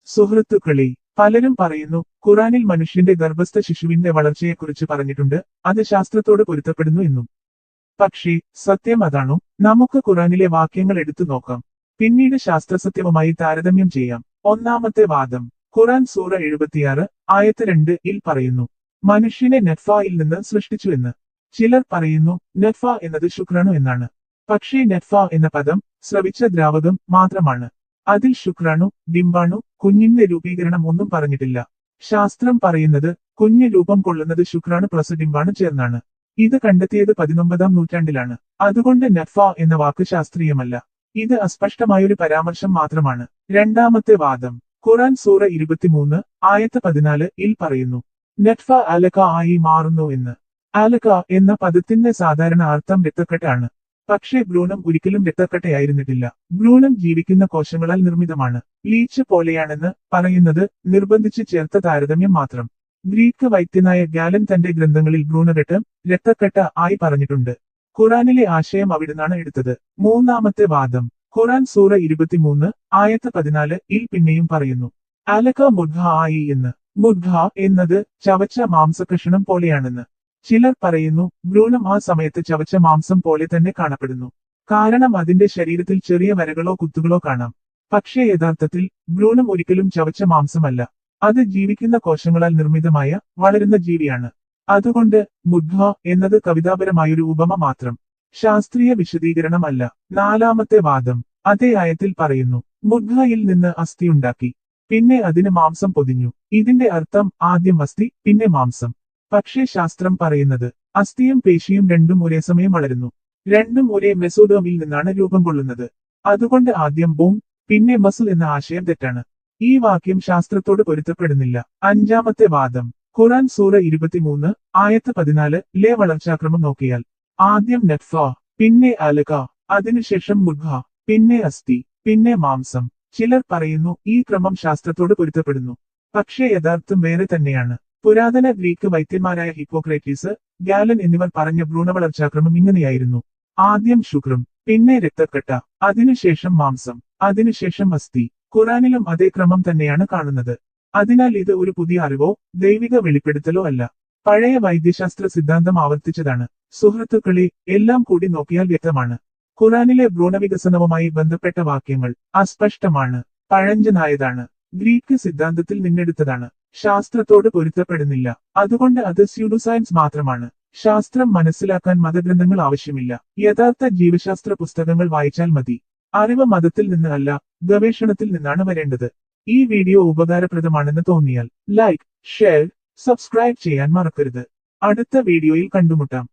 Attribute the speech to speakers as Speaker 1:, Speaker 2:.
Speaker 1: സുഹൃത്തുക്കളെ, പലരും പറയുന്നു ഖുറാനിൽ മനുഷ്യന്റെ ഗർഭസ്ഥ ശിശുവിന്റെ വളർച്ചയെക്കുറിച്ച് പറഞ്ഞിട്ടുണ്ട്, അത് ശാസ്ത്രത്തോട് പൊരുത്തപ്പെടുന്നു എന്നും. പക്ഷേ സത്യം അതാണോ? നമുക്ക് ഖുറാനിലെ വാക്യങ്ങൾ എടുത്തു നോക്കാം. പിന്നീട് ശാസ്ത്രസത്യവുമായി താരതമ്യം ചെയ്യാം. ഒന്നാമത്തെ വാദം. ഖുറാൻ സൂറ 76 ആയത്ത് 2 പറയുന്നു, മനുഷ്യനെ നത്ഫയിൽ നിന്ന് സൃഷ്ടിച്ചു എന്ന്. ചിലർ പറയുന്നു നത്ഫ എന്നത് ശുക്രാണു എന്നാണ്. പക്ഷേ നത്ഫ എന്ന പദം സ്രവിച്ച ദ്രാവകം മാത്രമാണ്. അതിൽ ശുക്രാണു, ഡിംബാണു, കുഞ്ഞിന്റെ രൂപീകരണം ഒന്നും പറഞ്ഞിട്ടില്ല. ശാസ്ത്രം പറയുന്നത് കുഞ്ഞ് രൂപം കൊള്ളുന്നത് ശുക്രാണു പ്ലസ് ഡിംബാണു ചേർന്നാണ്. ഇത് കണ്ടെത്തിയത് 19-ാം നൂറ്റാണ്ടിലാണ്. അതുകൊണ്ട് നത്ഫ എന്ന വാക്ക് ശാസ്ത്രീയമല്ല. ഇത് അസ്പഷ്ടമായൊരു പരാമർശം മാത്രമാണ്. രണ്ടാമത്തെ വാദം. ഖുറാൻ സൂറ 23 ആയത്ത് 14 പറയുന്നു, നത്ഫ അലക ആയി മാറുന്നു എന്ന്. അലക എന്ന പദത്തിന്റെ സാധാരണ അർത്ഥം രക്തക്കട്ട ആണ്. പക്ഷേ ഭ്രൂണം ഒരിക്കലും രക്തക്കട്ടയായിരുന്നിട്ടില്ല. ഭ്രൂണം ജീവിക്കുന്ന കോശങ്ങളാൽ നിർമ്മിതമാണ്. ലീച്ച് പോലെയാണെന്ന് പറയുന്നത് നിർബന്ധിച്ച് ചേർത്ത താരതമ്യം മാത്രം. ഗ്രീക്ക് വൈദ്യനായ ഗാലൻ തന്റെ ഗ്രന്ഥങ്ങളിൽ ഭ്രൂണഘട്ടം രക്തക്കട്ട ആയി പറഞ്ഞിട്ടുണ്ട്. ഖുറാനിലെ ആശയം അവിടുന്നാണ് എടുത്തത്. മൂന്നാമത്തെ വാദം. ഖുറാൻ സൂറ 23 ആയത്ത് 14 പിന്നെയും പറയുന്നു, അലക മുദ്ഘ ആയി എന്ന്. മുദ്ഘ എന്നത് ചവച്ച മാംസകഷണം പോലെയാണെന്ന്. ചിലർ പറയുന്നു ഭ്രൂണം ആ സമയത്ത് ചവച്ച മാംസം പോലെ തന്നെ കാണപ്പെടുന്നു. കാരണം അതിന്റെ ശരീരത്തിൽ ചെറിയ വരകളോ കുത്തുകളോ കാണാം. പക്ഷേ യഥാർത്ഥത്തിൽ ഭ്രൂണം ഒരിക്കലും ചവച്ച മാംസമല്ല. അത് ജീവിക്കുന്ന കോശങ്ങളാൽ നിർമ്മിതമായ വളരുന്ന ജീവിയാണ്. അതുകൊണ്ട് മുദ്ഘ എന്നത് കവിതാപരമായൊരു ഉപമ മാത്രം, ശാസ്ത്രീയ വിശദീകരണമല്ല. നാലാമത്തെ വാദം. അതേ ആയത്തിൽ പറയുന്നു, മുദ്ഘയിൽ നിന്ന് അസ്ഥിയുണ്ടാക്കി, പിന്നെ അതിന് മാംസം പൊതിഞ്ഞു. ഇതിന്റെ അർത്ഥം ആദ്യം അസ്ഥി പിന്നെ മാംസം. പക്ഷേ ശാസ്ത്രം പറയുന്നത് അസ്ഥിയും പേശിയും രണ്ടും ഒരേ സമയം വളരുന്നു. രണ്ടും ഒരേ മെസോഡോമിൽ നിന്നാണ് രൂപം കൊള്ളുന്നത്. അതുകൊണ്ട് ആദ്യം ബോം പിന്നെ മസിൽ എന്ന ആശയം തെറ്റാണ്. ഈ വാക്യം ശാസ്ത്രത്തോട് പൊരുത്തപ്പെടുന്നില്ല. അഞ്ചാമത്തെ വാദം. ഖുറാൻ സൂറ 23 ആയത്ത് 14 വളർച്ചാക്രമം നോക്കിയാൽ ആദ്യം നത്ഫ, പിന്നെ അലക, അതിനുശേഷം മുദ്ഘ, പിന്നെ അസ്ഥി, പിന്നെ മാംസം. ചിലർ പറയുന്നു ഈ ക്രമം ശാസ്ത്രത്തോട് പൊരുത്തപ്പെടുന്നു. പക്ഷേ യഥാർത്ഥം വേറെ തന്നെയാണ്. പുരാതന ഗ്രീക്ക് വൈദ്യന്മാരായ ഹിപ്പോക്രേറ്റീസ്, ഗാലൻ എന്നിവർ പറഞ്ഞ ഭ്രൂണവളർച്ചാക്രമം ഇങ്ങനെയായിരുന്നു. ആദ്യം ശുക്രം, പിന്നെ രക്തക്കട്ട, അതിനുശേഷം മാംസം, അതിനുശേഷം അസ്ഥി. ഖുറാനിലും അതേ ക്രമം തന്നെയാണ് കാണുന്നത്. അതിനാൽ ഇത് ഒരു പുതിയ അറിവോ ദൈവിക വെളിപ്പെടുത്തലോ അല്ല. പഴയ വൈദ്യശാസ്ത്ര സിദ്ധാന്തം ആവർത്തിച്ചതാണ്. സുഹൃത്തുക്കളെ, എല്ലാം കൂടി നോക്കിയാൽ വ്യക്തമാണ്. ഖുറാനിലെ ഭ്രൂണവികസനവുമായി ബന്ധപ്പെട്ട വാക്യങ്ങൾ അസ്പഷ്ടമാണ്, പഴഞ്ചനായതാണ്, ഗ്രീക്ക് സിദ്ധാന്തത്തിൽ നിന്നെടുത്തതാണ്, ശാസ്ത്രത്തോട് പൊരുത്തപ്പെടുന്നില്ല. അതുകൊണ്ട് അത് സ്യൂഡോസയൻസ് മാത്രമാണ്. ശാസ്ത്രം മനസ്സിലാക്കാൻ മതഗ്രന്ഥങ്ങൾ ആവശ്യമില്ല. യഥാർത്ഥ ജീവശാസ്ത്ര പുസ്തകങ്ങൾ വായിച്ചാൽ മതി. അറിവ് മതത്തിൽ നിന്ന് അല്ല, ഗവേഷണത്തിൽ നിന്നാണ് വരേണ്ടത്. ഈ വീഡിയോ ഉപകാരപ്രദമാണെന്ന് തോന്നിയാൽ ലൈക്ക്, ഷെയർ, സബ്സ്ക്രൈബ് ചെയ്യാൻ മറക്കരുത്. അടുത്ത വീഡിയോയിൽ കണ്ടുമുട്ടാം.